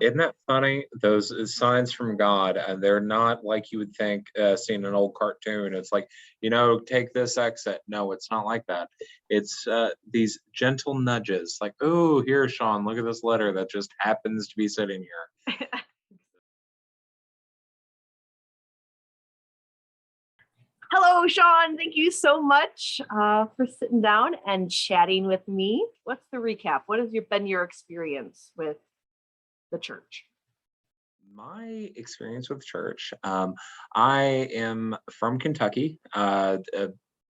Isn't that funny? Those signs from God, and they're not like you would think seeing an old cartoon. It's like, take this exit. No, it's not like that. It's these gentle nudges, like, oh, here, Sean, look at this letter that just happens to be sitting here. Hello, Sean. Thank you so much for sitting down and chatting with me. What's the recap? What has been your experience with the church? My experience with church, I am from Kentucky, born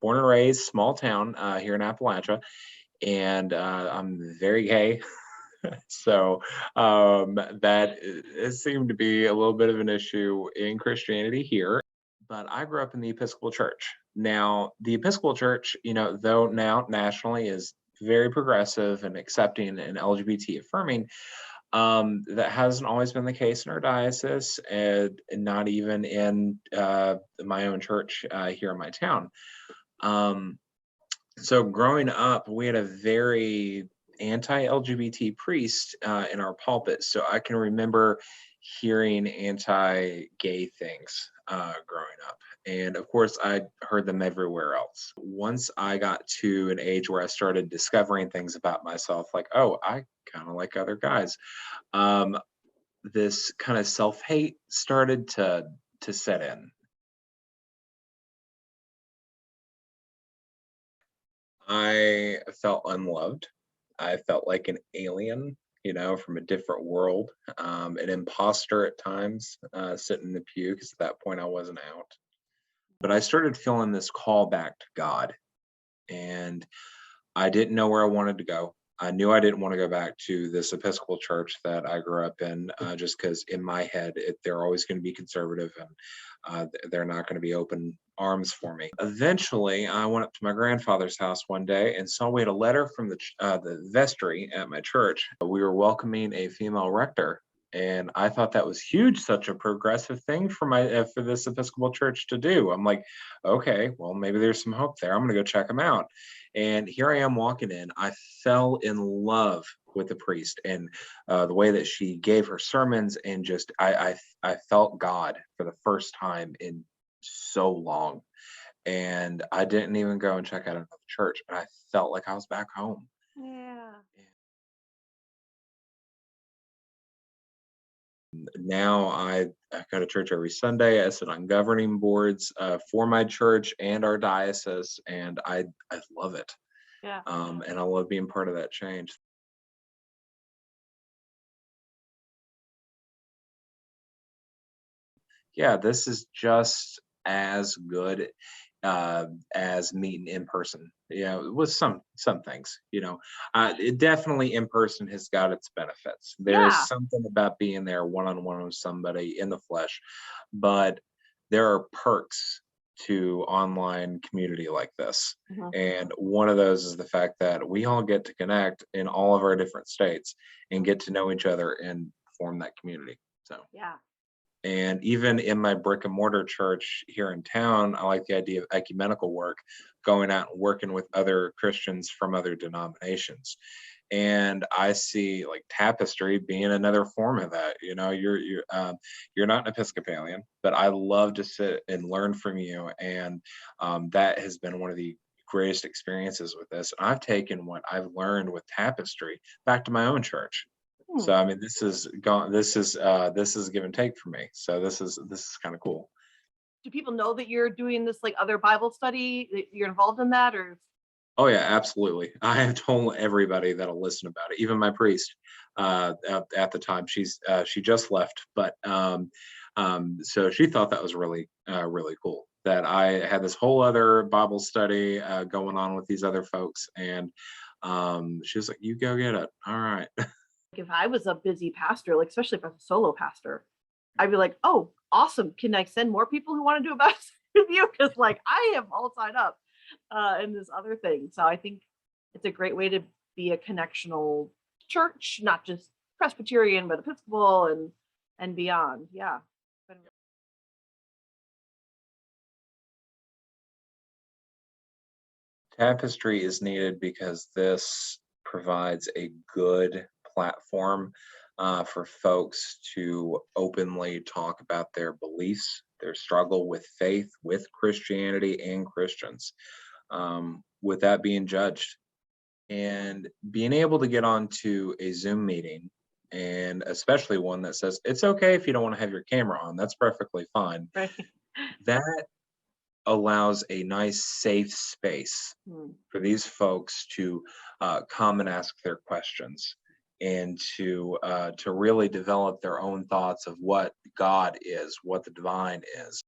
and raised, small town here in Appalachia, and I'm very gay. So that it seemed to be a little bit of an issue in Christianity here. But I grew up in the Episcopal Church. Now, the Episcopal Church, though now nationally is very progressive and accepting and LGBT affirming, that hasn't always been the case in our diocese, and not even in my own church here in my town. Um, so growing up, we had a very anti-LGBT priest in our pulpit. So I can remember hearing anti-gay things growing up. And of course, I heard them everywhere else. Once I got to an age where I started discovering things about myself, like, oh, I kind of like other guys. Um, this kind of self-hate started to set in. I felt unloved. I felt like an alien, from a different world, an imposter at times, sitting in the pew, because at that point I wasn't out. But I started feeling this call back to God, and I didn't know where I wanted to go. I knew I didn't want to go back to this Episcopal church that I grew up in, just because in my head they're always going to be conservative, and they're not going to be open arms for me. Eventually, I went up to my grandfather's house one day and saw we had a letter from the vestry at my church. We were welcoming a female rector. And I thought that was huge, such a progressive thing for this Episcopal church to do. I'm like, okay, well, maybe there's some hope there. I'm going to go check them out. And here I am walking in. I fell in love with the priest and the way that she gave her sermons, and just I felt God for the first time in so long. And I didn't even go and check out another church, and I felt like I was back home. Yeah. Now I go to church every Sunday. I sit on governing boards for my church and our diocese, and I love it. Yeah. And I love being part of that change. Yeah, this is just as good as meeting in person. With some things. It definitely in person has got its benefits. There Yeah. is something about being there one on one with somebody in the flesh, but there are perks to online community like this. Mhm. And one of those is the fact that we all get to connect in all of our different states and get to know each other and form that community. So Yeah. and even in my brick and mortar church here in town, I like the idea of ecumenical work, going out and working with other Christians from other denominations. And I see like Tapestry being another form of that. You're not an Episcopalian, but I love to sit and learn from you, and that has been one of the greatest experiences with this. I've taken what I've learned with Tapestry back to my own church. Hmm. So I mean, this is give and take for me. So this is kind of cool. Do people know that you're doing this like other Bible study? That you're involved in that, or? Oh yeah, absolutely. I have told everybody that'll listen about it, even my priest. At the time, she just left, but so she thought that was really cool that I had this whole other Bible study going on with these other folks, and she was like, "You go get it." All right. If I was a busy pastor, like especially if I was a solo pastor, I'd be like, "Oh, awesome! Can I send more people who want to do a Bible study with you?" Because like I am all signed up in this other thing. So I think it's a great way to be a connectional church, not just Presbyterian, but Episcopal and beyond. Yeah. Tapestry is needed because this provides a good platform for folks to openly talk about their beliefs, their struggle with faith, with Christianity and Christians, without being judged. And being able to get onto a Zoom meeting, and especially one that says it's okay if you don't want to have your camera on, that's perfectly fine. Right. That allows a nice, safe space Mm. for these folks to come and ask their questions, and to really develop their own thoughts of what God is, what the divine is.